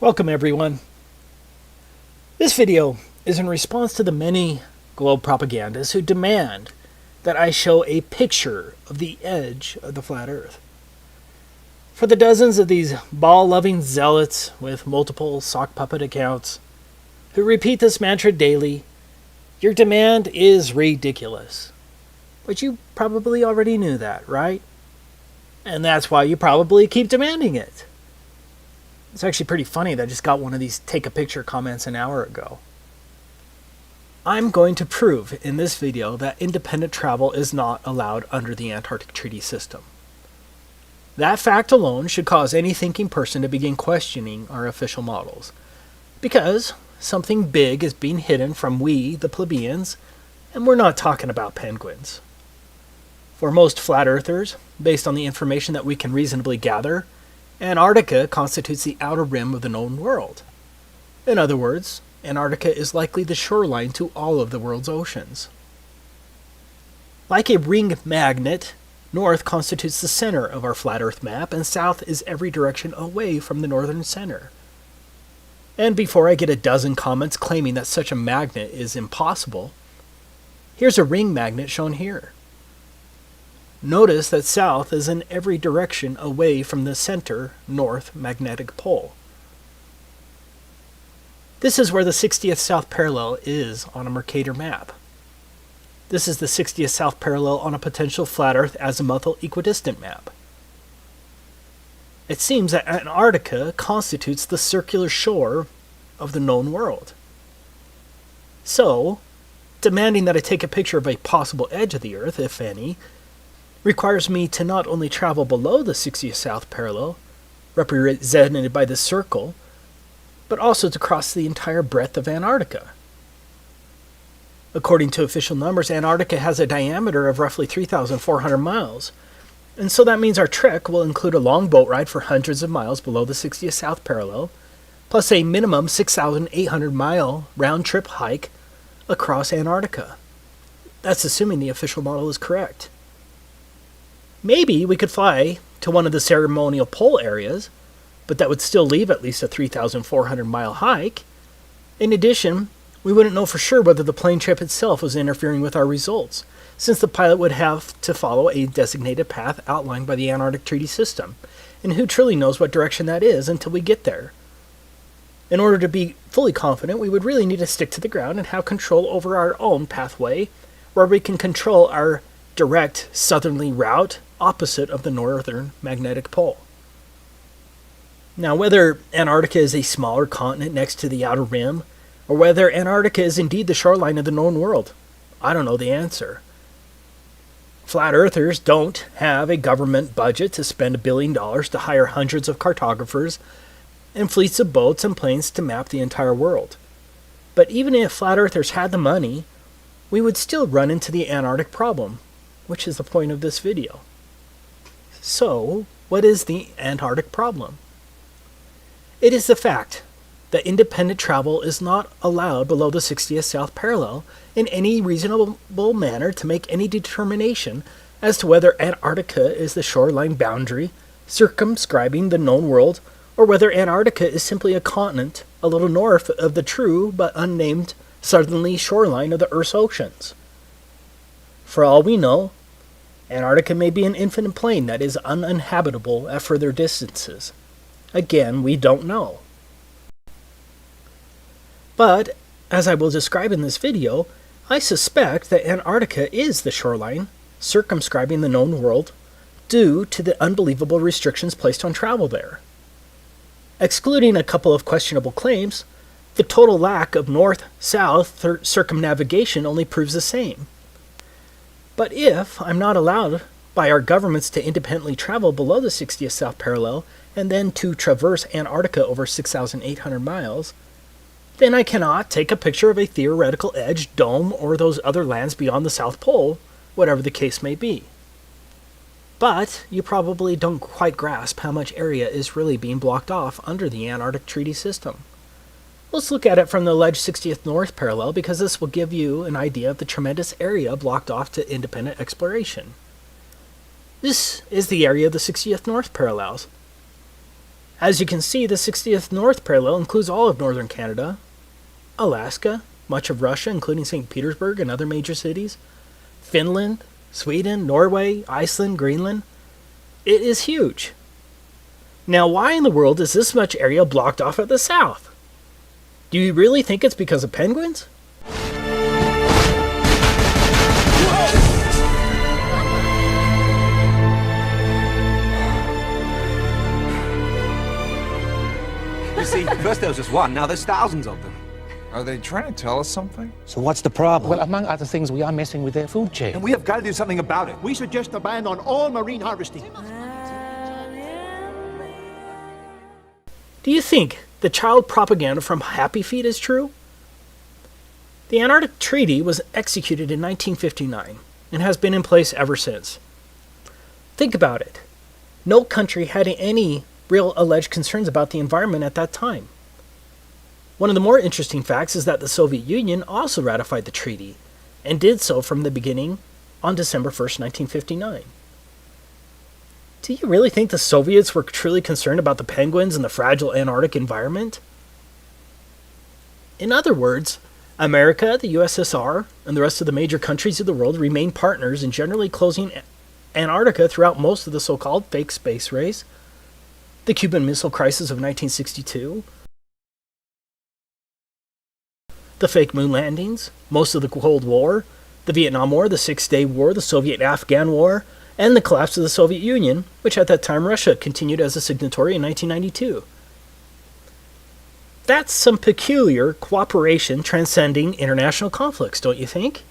Welcome everyone. This video is in response to the many globe propagandists who demand that I show a picture of the edge of the flat earth. For the dozens of these ball-loving zealots with multiple sock puppet accounts who repeat this mantra daily, your demand is ridiculous. But you probably already knew that, right? And that's why you probably keep demanding it. It's actually pretty funny that I just got one of these take a picture comments an hour ago. I'm going to prove in this video that independent travel is not allowed under the Antarctic Treaty System. That fact alone should cause any thinking person to begin questioning our official models. Because something big is being hidden from we, the plebeians, and we're not talking about penguins. For most flat earthers, based on the information that we can reasonably gather, Antarctica constitutes the outer rim of the known world. In other words, Antarctica is likely the shoreline to all of the world's oceans. Like a ring magnet, north constitutes the center of our flat earth map, and south is every direction away from the northern center. And before I get a dozen comments claiming that such a magnet is impossible, here's a ring magnet shown here. Notice that south is in every direction away from the center north magnetic pole. This is where the 60th south parallel is on a Mercator map. This is the 60th south parallel on a potential flat earth azimuthal equidistant map. It seems that Antarctica constitutes the circular shore of the known world. So, demanding that I take a picture of a possible edge of the earth, if any, requires me to not only travel below the 60th south parallel, represented by this circle, but also to cross the entire breadth of Antarctica. According to official numbers, Antarctica has a diameter of roughly 3,400 miles, and so that means our trek will include a long boat ride for hundreds of miles below the 60th south parallel, plus a minimum 6,800-mile round-trip hike across Antarctica. That's assuming the official model is correct. Maybe we could fly to one of the ceremonial pole areas, but that would still leave at least a 3,400-mile hike. In addition, we wouldn't know for sure whether the plane trip itself was interfering with our results, since the pilot would have to follow a designated path outlined by the Antarctic Treaty System, and who truly knows what direction that is until we get there. In order to be fully confident, we would really need to stick to the ground and have control over our own pathway, where we can control our direct southerly route opposite of the northern magnetic pole. Now, whether Antarctica is a smaller continent next to the outer rim, or whether Antarctica is indeed the shoreline of the known world, I don't know the answer. Flat earthers don't have a government budget to spend $1 billion to hire hundreds of cartographers and fleets of boats and planes to map the entire world. But even if flat earthers had the money, we would still run into the Antarctic problem, which is the point of this video. So, what is the Antarctic problem? It is the fact that independent travel is not allowed below the 60th south parallel in any reasonable manner to make any determination as to whether Antarctica is the shoreline boundary circumscribing the known world, or whether Antarctica is simply a continent a little north of the true but unnamed southerly shoreline of the Earth's oceans. For all we know, Antarctica may be an infinite plain that is uninhabitable at further distances. Again, we don't know. But, as I will describe in this video, I suspect that Antarctica is the shoreline circumscribing the known world due to the unbelievable restrictions placed on travel there. Excluding a couple of questionable claims, the total lack of north-south circumnavigation only proves the same. But if I'm not allowed by our governments to independently travel below the 60th south parallel and then to traverse Antarctica over 6,800 miles, then I cannot take a picture of a theoretical edge, dome, or those other lands beyond the South Pole, whatever the case may be. But you probably don't quite grasp how much area is really being blocked off under the Antarctic Treaty System. Let's look at it from the alleged 60th north parallel, because this will give you an idea of the tremendous area blocked off to independent exploration. This is the area of the 60th north parallels. As you can see, the 60th North Parallel includes all of northern Canada, Alaska, much of Russia, including St. Petersburg and other major cities, Finland, Sweden, Norway, Iceland, Greenland. It is huge. Now, why in the world is this much area blocked off at the south? Do you really think it's because of penguins? You see, first there was just one, now there's thousands of them. Are they trying to tell us something? So what's the problem? Well, among other things, we are messing with their food chain. And we have got to do something about it. We suggest a ban on all marine harvesting. Do you think the child propaganda from Happy Feet is true? The Antarctic Treaty was executed in 1959 and has been in place ever since. Think about it. No country had any real alleged concerns about the environment at that time. One of the more interesting facts is that the Soviet Union also ratified the treaty, and did so from the beginning on December 1st, 1959. Do you really think the Soviets were truly concerned about the penguins and the fragile Antarctic environment? In other words, America, the USSR, and the rest of the major countries of the world remain partners in generally closing Antarctica throughout most of the so-called fake space race, the Cuban Missile Crisis of 1962, the fake moon landings, most of the Cold War, the Vietnam War, the Six-Day War, the Soviet-Afghan War, and the collapse of the Soviet Union, which at that time Russia continued as a signatory in 1992. That's some peculiar cooperation transcending international conflicts, don't you think?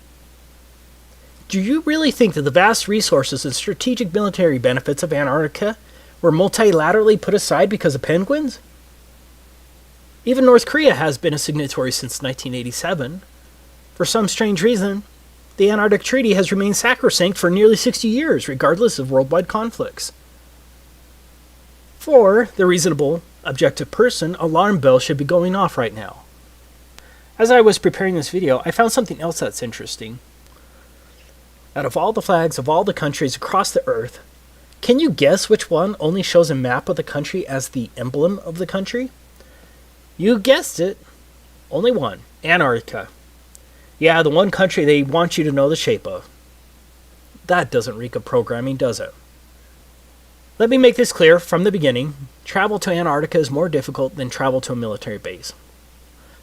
Do you really think that the vast resources and strategic military benefits of Antarctica were multilaterally put aside because of penguins? Even North Korea has been a signatory since 1987. For some strange reason, the Antarctic Treaty has remained sacrosanct for nearly 60 years, regardless of worldwide conflicts. For the reasonable, objective person, alarm bells should be going off right now. As I was preparing this video, I found something else that's interesting. Out of all the flags of all the countries across the Earth, can you guess which one only shows a map of the country as the emblem of the country? You guessed it. Only one. Antarctica. Yeah, the one country they want you to know the shape of. That doesn't reek of programming, does it? Let me make this clear from the beginning. Travel to Antarctica is more difficult than travel to a military base.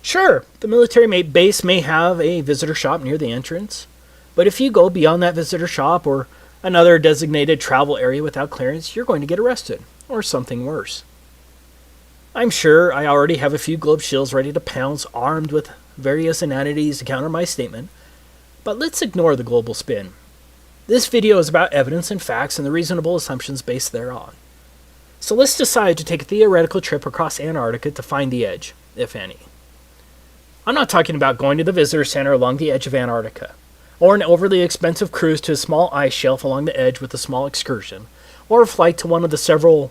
Sure, the military base may have a visitor shop near the entrance, but if you go beyond that visitor shop or another designated travel area without clearance, you're going to get arrested, or something worse. I'm sure I already have a few globe shills ready to pounce, armed with various inanities to counter my statement, but let's ignore the global spin. This video is about evidence and facts and the reasonable assumptions based thereon. So let's decide to take a theoretical trip across Antarctica to find the edge, if any. I'm not talking about going to the visitor center along the edge of Antarctica, or an overly expensive cruise to a small ice shelf along the edge with a small excursion, or a flight to one of the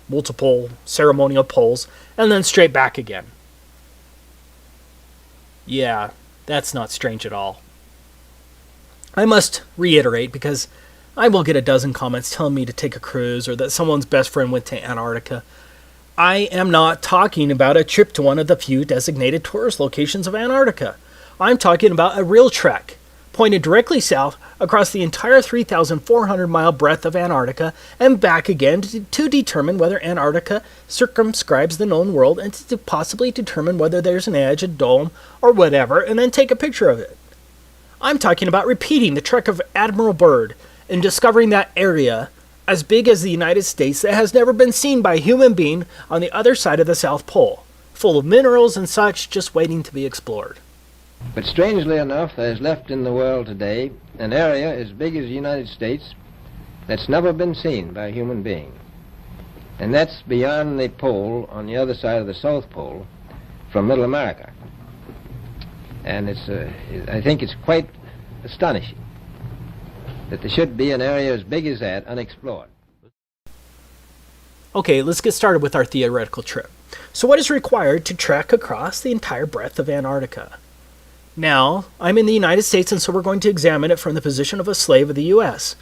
multiple ceremonial poles, and then straight back again. Yeah, that's not strange at all. I must reiterate, because I will get a dozen comments telling me to take a cruise or that someone's best friend went to Antarctica. I am not talking about a trip to one of the few designated tourist locations of Antarctica. I'm talking about a real trek, pointed directly south across the entire 3,400-mile breadth of Antarctica and back again to determine whether Antarctica circumscribes the known world and to possibly determine whether there's an edge, a dome, or whatever, and then take a picture of it. I'm talking about repeating the trek of Admiral Byrd and discovering that area as big as the United States that has never been seen by a human being on the other side of the South Pole, full of minerals and such just waiting to be explored. But strangely enough, there's left in the world today an area as big as the United States that's never been seen by a human being. And that's beyond the pole on the other side of the South Pole from Middle America. And I think it's quite astonishing that there should be an area as big as that unexplored. Okay, let's get started with our theoretical trip. So what is required to trek across the entire breadth of Antarctica? Now, I'm in the United States, and so we're going to examine it from the position of a slave of the U.S.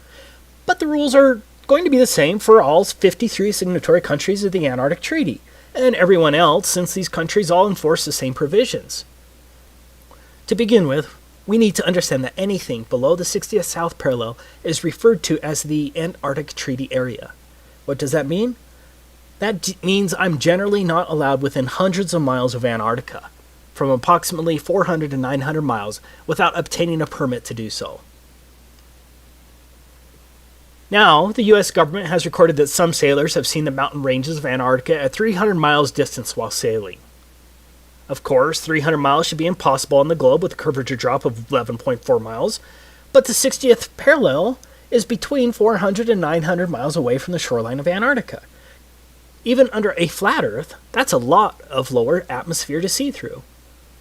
But the rules are going to be the same for all 53 signatory countries of the Antarctic Treaty, and everyone else, since these countries all enforce the same provisions. To begin with, we need to understand that anything below the 60th south parallel is referred to as the Antarctic Treaty Area. What does that mean? That means I'm generally not allowed within hundreds of miles of Antarctica, from approximately 400 to 900 miles, without obtaining a permit to do so. Now, the U.S. government has recorded that some sailors have seen the mountain ranges of Antarctica at 300 miles distance while sailing. Of course, 300 miles should be impossible on the globe with a curvature drop of 11.4 miles, but the 60th parallel is between 400 and 900 miles away from the shoreline of Antarctica. Even under a flat Earth, that's a lot of lower atmosphere to see through,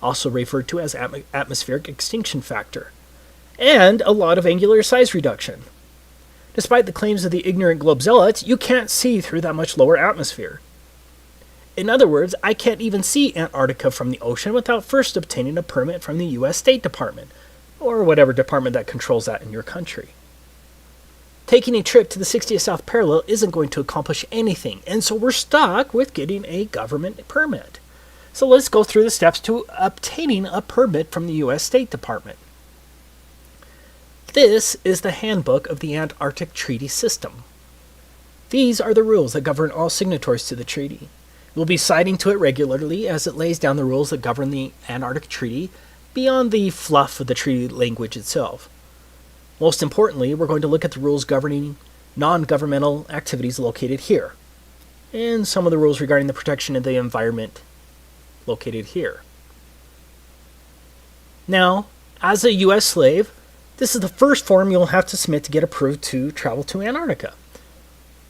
also referred to as atmospheric extinction factor, and a lot of angular size reduction. Despite the claims of the ignorant globe zealots, you can't see through that much lower atmosphere. In other words, I can't even see Antarctica from the ocean without first obtaining a permit from the U.S. State Department, or whatever department that controls that in your country. Taking a trip to the 60th South Parallel isn't going to accomplish anything, and so we're stuck with getting a government permit. So let's go through the steps to obtaining a permit from the U.S. State Department. This is the handbook of the Antarctic Treaty System. These are the rules that govern all signatories to the treaty. We'll be citing to it regularly as it lays down the rules that govern the Antarctic Treaty beyond the fluff of the treaty language itself. Most importantly, we're going to look at the rules governing non-governmental activities located here, and some of the rules regarding the protection of the environment located here. Now, as a U.S. slave, this is the first form you'll have to submit to get approved to travel to Antarctica.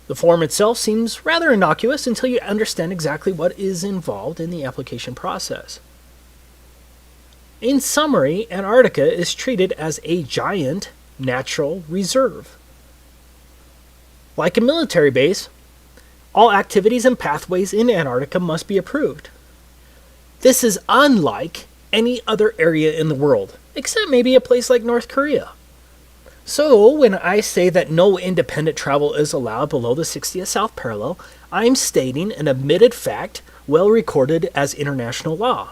The form itself seems rather innocuous until you understand exactly what is involved in the application process. In summary, Antarctica is treated as a giant natural reserve. Like a military base, all activities and pathways in Antarctica must be approved. This is unlike any other area in the world, except maybe a place like North Korea. So, when I say that no independent travel is allowed below the 60th South Parallel, I'm stating an admitted fact well recorded as international law.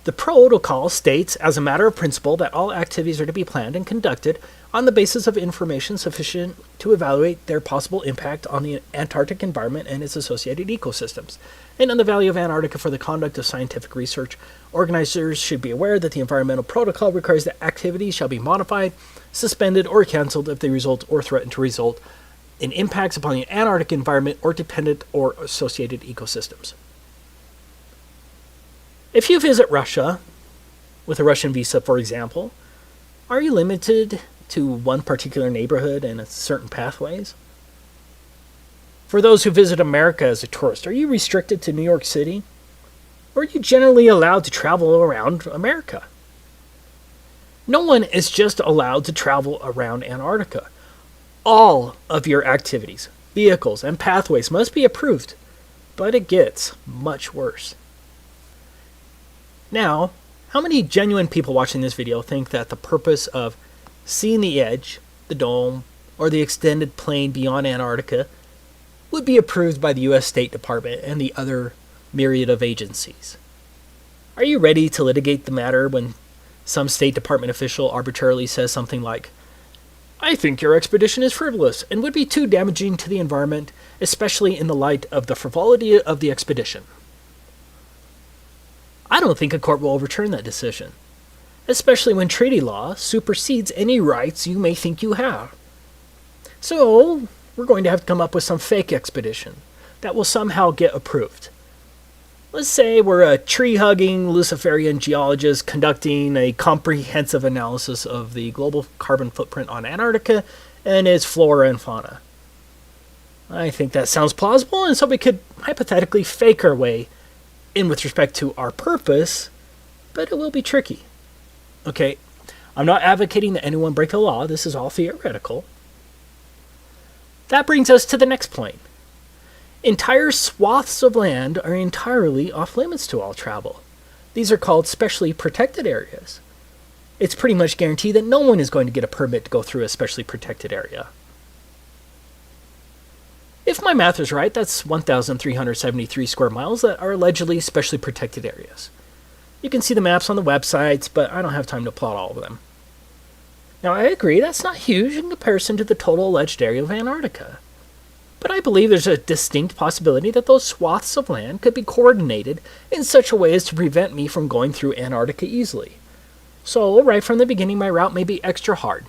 The protocol states, as a matter of principle, that all activities are to be planned and conducted on the basis of information sufficient to evaluate their possible impact on the Antarctic environment and its associated ecosystems, and on the value of Antarctica for the conduct of scientific research. Organizers should be aware that the environmental protocol requires that activities shall be modified, suspended, or canceled if they result or threaten to result in impacts upon the Antarctic environment or dependent or associated ecosystems. If you visit Russia, with a Russian visa for example, are you limited to one particular neighborhood and certain pathways? For those who visit America as a tourist, are you restricted to New York City? Or are you generally allowed to travel around America? No one is just allowed to travel around Antarctica. All of your activities, vehicles, and pathways must be approved, but it gets much worse. Now, how many genuine people watching this video think that the purpose of seeing the edge, the dome, or the extended plain beyond Antarctica would be approved by the U.S. State Department and the other myriad of agencies? Are you ready to litigate the matter when some State Department official arbitrarily says something like, "I think your expedition is frivolous and would be too damaging to the environment, especially in the light of the frivolity of the expedition"? I don't think a court will overturn that decision, especially when treaty law supersedes any rights you may think you have. So, we're going to have to come up with some fake expedition that will somehow get approved. Let's say we're a tree-hugging Luciferian geologist conducting a comprehensive analysis of the global carbon footprint on Antarctica and its flora and fauna. I think that sounds plausible, and so we could hypothetically fake our way in with respect to our purpose, but it will be tricky. Okay, I'm not advocating that anyone break the law. This is all theoretical. That brings us to the next point. Entire swaths of land are entirely off limits to all travel. These are called specially protected areas. It's pretty much guaranteed that no one is going to get a permit to go through a specially protected area. If my math is right, that's 1,373 square miles that are allegedly specially protected areas. You can see the maps on the websites, but I don't have time to plot all of them. Now, I agree that's not huge in comparison to the total alleged area of Antarctica. But I believe there's a distinct possibility that those swaths of land could be coordinated in such a way as to prevent me from going through Antarctica easily. So, right from the beginning, my route may be extra hard,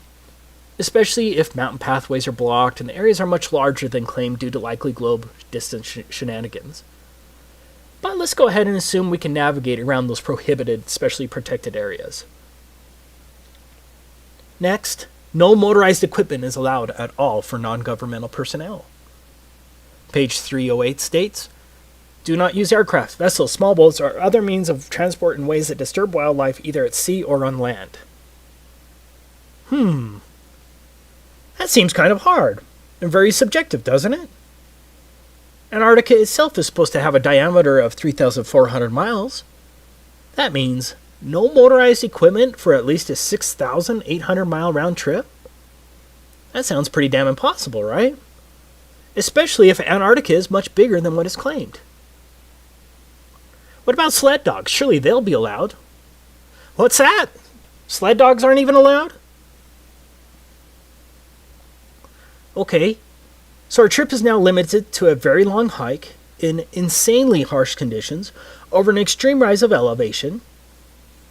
especially if mountain pathways are blocked and the areas are much larger than claimed due to likely globe distance shenanigans. But let's go ahead and assume we can navigate around those prohibited, specially protected areas. Next, no motorized equipment is allowed at all for non-governmental personnel. Page 308 states, do not use aircraft, vessels, small boats, or other means of transport in ways that disturb wildlife either at sea or on land. That seems kind of hard and very subjective, doesn't it? Antarctica itself is supposed to have a diameter of 3,400 miles. That means no motorized equipment for at least a 6,800 mile round trip? That sounds pretty damn impossible, right? Especially if Antarctica is much bigger than what is claimed. What about sled dogs? Surely they'll be allowed. What's that? Sled dogs aren't even allowed? Okay, so our trip is now limited to a very long hike in insanely harsh conditions over an extreme rise of elevation.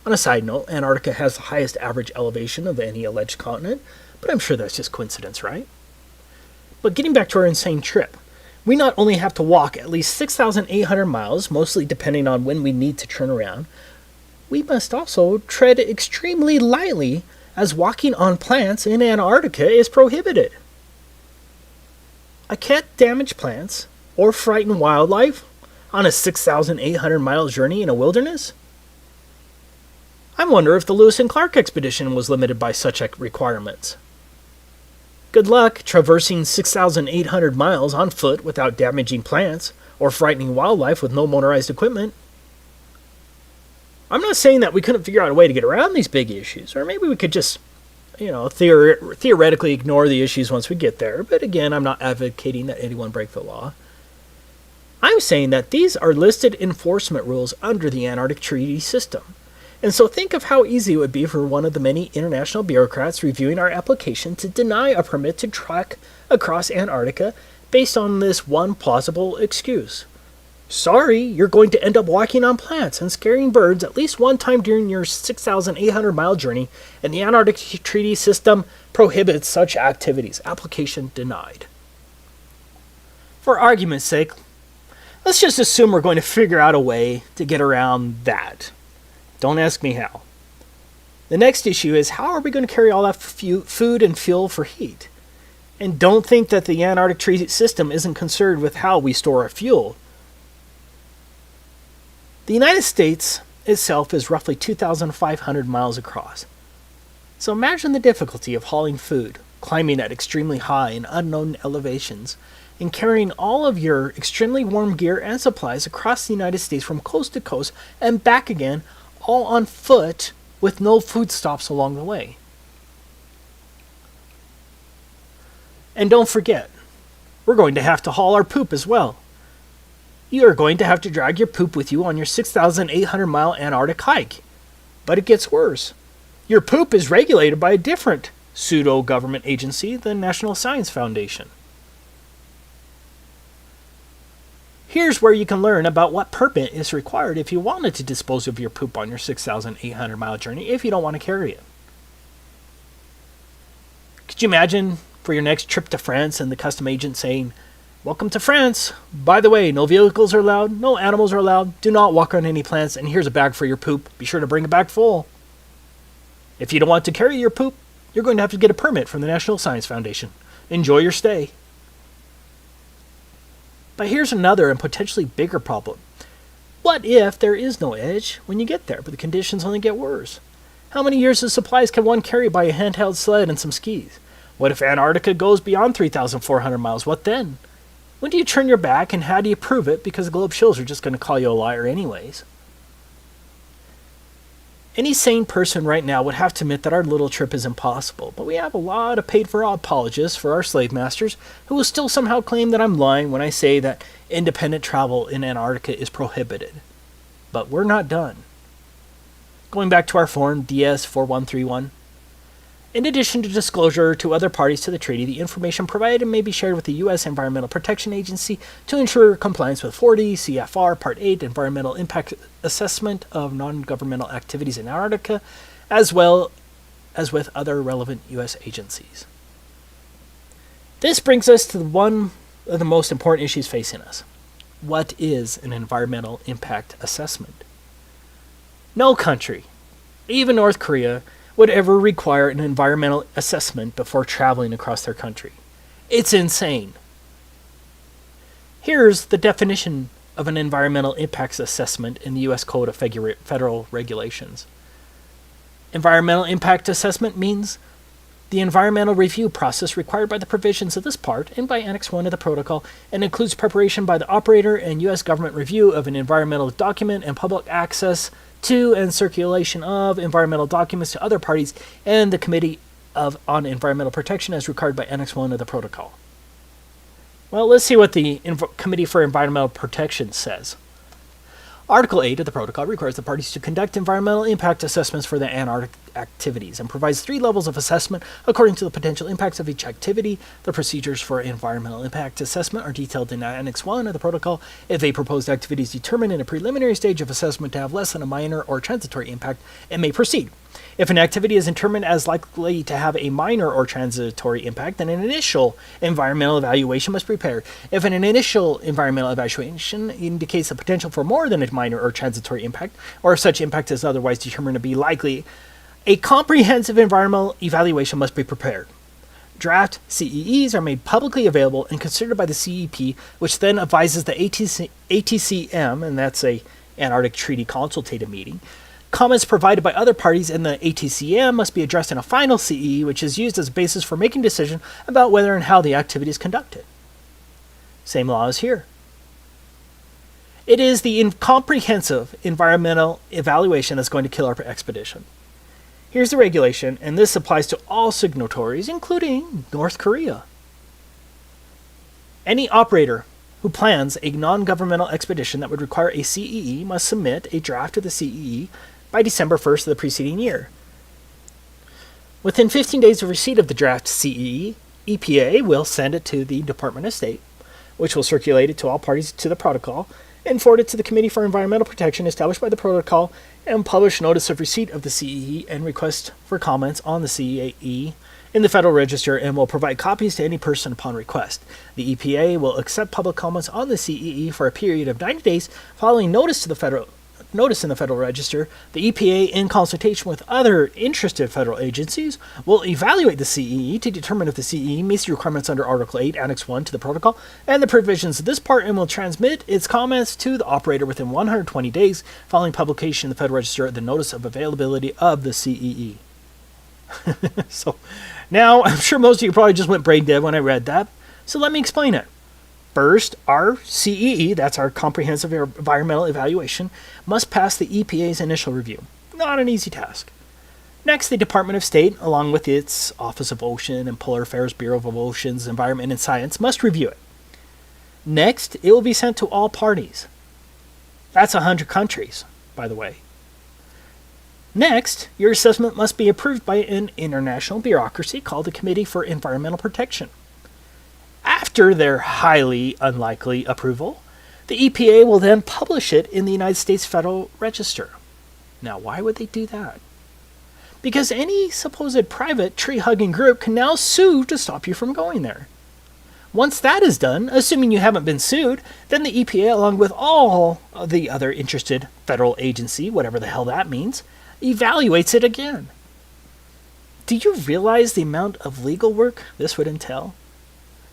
On a side note, Antarctica has the highest average elevation of any alleged continent, but I'm sure that's just coincidence, right? But getting back to our insane trip, we not only have to walk at least 6,800 miles, mostly depending on when we need to turn around, we must also tread extremely lightly as walking on plants in Antarctica is prohibited. I can't damage plants or frighten wildlife on a 6,800 mile journey in a wilderness? I wonder if the Lewis and Clark expedition was limited by such requirements. Good luck traversing 6,800 miles on foot without damaging plants or frightening wildlife with no motorized equipment. I'm not saying that we couldn't figure out a way to get around these big issues, or maybe we could just, theoretically ignore the issues once we get there, but again, I'm not advocating that anyone break the law. I'm saying that these are listed enforcement rules under the Antarctic Treaty System. And so think of how easy it would be for one of the many international bureaucrats reviewing our application to deny a permit to trek across Antarctica based on this one plausible excuse. Sorry, you're going to end up walking on plants and scaring birds at least one time during your 6,800 mile journey, and the Antarctic Treaty System prohibits such activities. Application denied. For argument's sake, let's just assume we're going to figure out a way to get around that. Don't ask me how. The next issue is, how are we going to carry all that food and fuel for heat? And don't think that the Antarctic Treaty System isn't concerned with how we store our fuel. The United States itself is roughly 2,500 miles across. So imagine the difficulty of hauling food, climbing at extremely high and unknown elevations, and carrying all of your extremely warm gear and supplies across the United States from coast to coast and back again, all on foot with no food stops along the way. And don't forget, we're going to have to haul our poop as well. You are going to have to drag your poop with you on your 6,800 mile Antarctic hike. But it gets worse. Your poop is regulated by a different pseudo-government agency, the National Science Foundation. Here's where you can learn about what permit is required if you wanted to dispose of your poop on your 6,800 mile journey if you don't want to carry it. Could you imagine for your next trip to France and the custom agent saying, "Welcome to France. By the way, no vehicles are allowed, no animals are allowed, do not walk on any plants, and here's a bag for your poop. Be sure to bring a bag full." If you don't want to carry your poop, you're going to have to get a permit from the National Science Foundation. Enjoy your stay. But here's another and potentially bigger problem. What if there is no edge when you get there, but the conditions only get worse? How many years of supplies can one carry by a handheld sled and some skis? What if Antarctica goes beyond 3,400 miles? What then? When do you turn your back, and how do you prove it? Because the globe shows are just going to call you a liar anyways. Any sane person right now would have to admit that our little trip is impossible, but we have a lot of paid-for apologists for our slave masters who will still somehow claim that I'm lying when I say that independent travel in Antarctica is prohibited. But we're not done. Going back to our form DS4131, in addition to disclosure to other parties to the treaty, the information provided may be shared with the U.S. Environmental Protection Agency to ensure compliance with 40 CFR Part 8 Environmental Impact Assessment of Non-Governmental Activities in Antarctica, as well as with other relevant U.S. agencies. This brings us to one of the most important issues facing us. What is an environmental impact assessment? No country, even North Korea, would ever require an environmental assessment before traveling across their country. It's insane. Here's the definition of an environmental impacts assessment in the U.S. Code of Federal Regulations. Environmental impact assessment means the environmental review process required by the provisions of this part and by Annex 1 of the Protocol, and includes preparation by the operator and U.S. government review of an environmental document and public access to and circulation of environmental documents to other parties and the Committee on Environmental Protection as required by Annex 1 of the Protocol. Well, let's see what the Committee for Environmental Protection says. Article 8 of the Protocol requires the parties to conduct environmental impact assessments for the Antarctic activities and provides 3 levels of assessment according to the potential impacts of each activity. The procedures for environmental impact assessment are detailed in Annex 1 of the Protocol. If a proposed activity is determined in a preliminary stage of assessment to have less than a minor or transitory impact, it may proceed. If an activity is determined as likely to have a minor or transitory impact, then an initial environmental evaluation must be prepared. If an initial environmental evaluation indicates the potential for more than a minor or transitory impact, or if such impact is otherwise determined to be likely, a comprehensive environmental evaluation must be prepared. Draft CEEs are made publicly available and considered by the CEP, which then advises the ATCM, and that's a Antarctic Treaty Consultative Meeting. Comments provided by other parties in the ATCM must be addressed in a final CEE, which is used as a basis for making a decision about whether and how the activity is conducted. Same law as here. It is the comprehensive environmental evaluation that's going to kill our expedition. Here's the regulation, and this applies to all signatories, including North Korea. Any operator who plans a non-governmental expedition that would require a CEE must submit a draft of the CEE by December 1st of the preceding year. Within 15 days of receipt of the draft CEE, EPA will send it to the Department of State, which will circulate it to all parties to the protocol, and forward it to the Committee for Environmental Protection established by the protocol, and publish notice of receipt of the CEE and request for comments on the CEE in the Federal Register, and will provide copies to any person upon request. The EPA will accept public comments on the CEE for a period of 90 days following notice in the Federal Register. The EPA, in consultation with other interested federal agencies, will evaluate the CEE to determine if the CEE meets the requirements under Article 8, Annex 1 to the Protocol and the provisions of this part, and will transmit its comments to the operator within 120 days following publication in the Federal Register of the notice of availability of the CEE. So, now, I'm sure most of you probably just went brain dead when I read that, so let me explain it. First, our CEE, that's our Comprehensive Environmental Evaluation, must pass the EPA's initial review. Not an easy task. Next, the Department of State, along with its Office of Ocean and Polar Affairs Bureau of Oceans, Environment and Science, must review it. Next, it will be sent to all parties. That's 100 countries, by the way. Next, your assessment must be approved by an international bureaucracy called the Committee for Environmental Protection. After their highly unlikely approval, the EPA will then publish it in the United States Federal Register. Now, why would they do that? Because any supposed private tree-hugging group can now sue to stop you from going there. Once that is done, assuming you haven't been sued, then the EPA, along with all of the other interested federal agency, whatever the hell that means, evaluates it again. Do you realize the amount of legal work this would entail?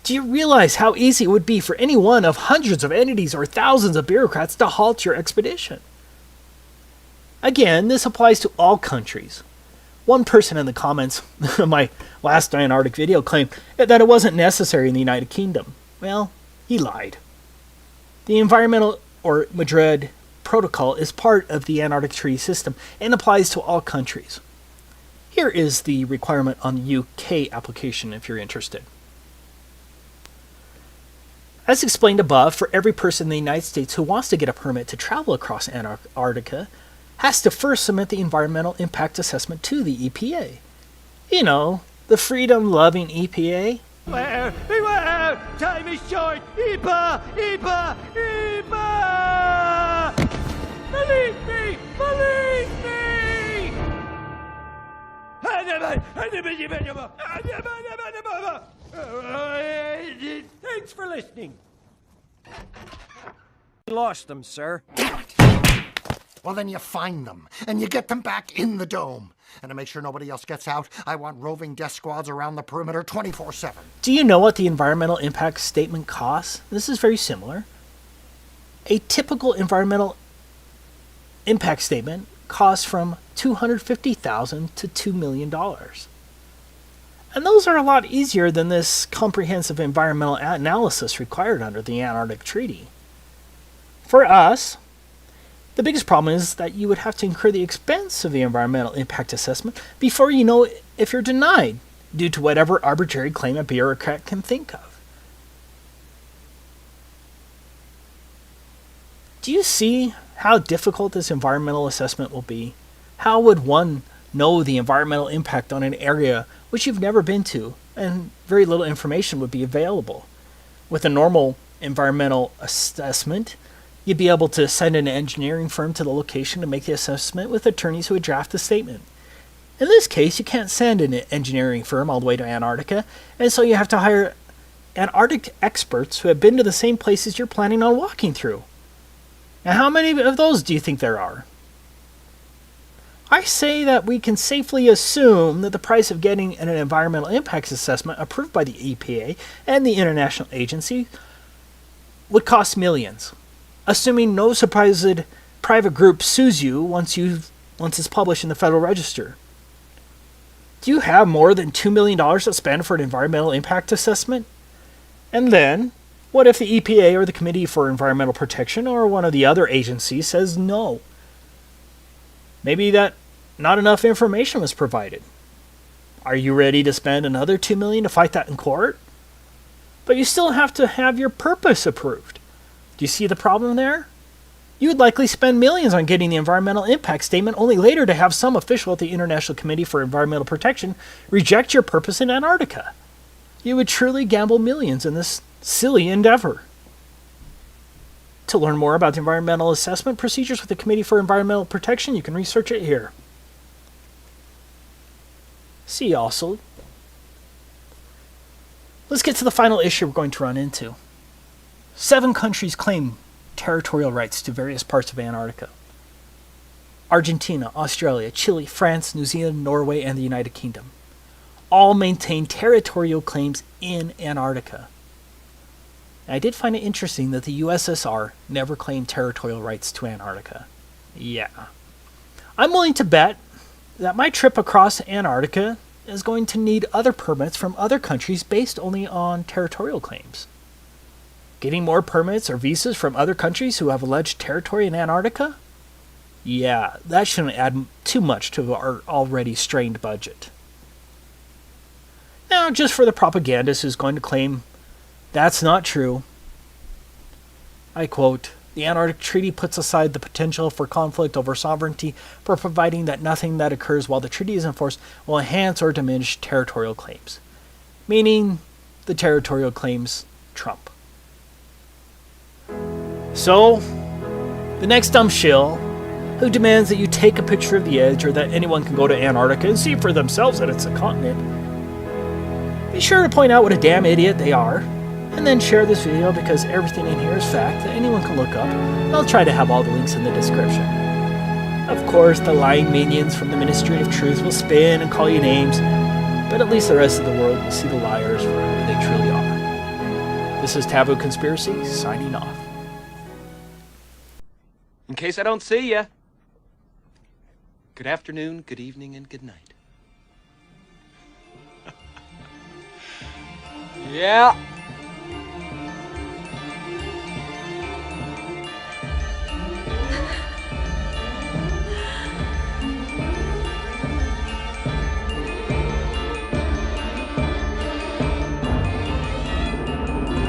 Do you realize how easy it would be for any one of hundreds of entities or thousands of bureaucrats to halt your expedition? Again, this applies to all countries. One person in the comments of my last Antarctic video claimed that it wasn't necessary in the United Kingdom. Well, he lied. The Environmental or Madrid Protocol is part of the Antarctic Treaty System and applies to all countries. Here is the requirement on the UK application if you're interested. As explained above, for every person in the United States who wants to get a permit to travel across Antarctica, has to first submit the environmental impact assessment to the EPA. You know, the freedom-loving EPA. Beware! Beware! Time is short! EPA! EPA! EPA! Believe me! Believe me! Thanks for listening. Lost them, sir. Well, then you find them, and you get them back in the dome. And to make sure nobody else gets out, I want roving death squads around the perimeter 24/7. Do you know what the environmental impact statement costs? This is very similar. A typical environmental impact statement costs from $250,000 to $2 million. And those are a lot easier than this comprehensive environmental analysis required under the Antarctic Treaty. For us, the biggest problem is that you would have to incur the expense of the environmental impact assessment before you know if you're denied, due to whatever arbitrary claim a bureaucrat can think of. Do you see how difficult this environmental assessment will be? How would one know the environmental impact on an area which you've never been to, and very little information would be available? With a normal environmental assessment, you'd be able to send an engineering firm to the location to make the assessment with attorneys who would draft the statement. In this case, you can't send an engineering firm all the way to Antarctica, and so you have to hire Antarctic experts who have been to the same places you're planning on walking through. Now, how many of those do you think there are? I say that we can safely assume that the price of getting an environmental impacts assessment approved by the EPA and the international agency would cost millions, assuming no supposed private group sues you once it's published in the Federal Register. Do you have more than $2 million to spend for an environmental impact assessment? And then, what if the EPA or the Committee for Environmental Protection or one of the other agencies says no? Maybe that not enough information was provided. Are you ready to spend another $2 million to fight that in court? But you still have to have your purpose approved. Do you see the problem there? You would likely spend millions on getting the environmental impact statement, only later to have some official at the International Committee for Environmental Protection reject your purpose in Antarctica. You would truly gamble millions in this silly endeavor. To learn more about the environmental assessment procedures with the Committee for Environmental Protection, you can research it here. See also, let's get to the final issue we're going to run into. 7 countries claim territorial rights to various parts of Antarctica. Argentina, Australia, Chile, France, New Zealand, Norway, and the United Kingdom all maintain territorial claims in Antarctica. I did find it interesting that the USSR never claimed territorial rights to Antarctica. Yeah. I'm willing to bet that my trip across Antarctica is going to need other permits from other countries based only on territorial claims. Getting more permits or visas from other countries who have alleged territory in Antarctica? Yeah, that shouldn't add too much to our already strained budget. Now, just for the propagandist who's going to claim that's not true, I quote, "The Antarctic Treaty puts aside the potential for conflict over sovereignty for providing that nothing that occurs while the treaty is in force will enhance or diminish territorial claims." Meaning, the territorial claims trump. So, the next dumb shill who demands that you take a picture of the edge or that anyone can go to Antarctica and see for themselves that it's a continent, be sure to point out what a damn idiot they are, and then share this video because everything in here is fact that anyone can look up, and I'll try to have all the links in the description. Of course, the lying minions from the Ministry of Truth will spin and call you names, but at least the rest of the world will see the liars for who they truly are. This is Taboo Conspiracy, signing off. In case I don't see ya, good afternoon, good evening, and good night. Yeah.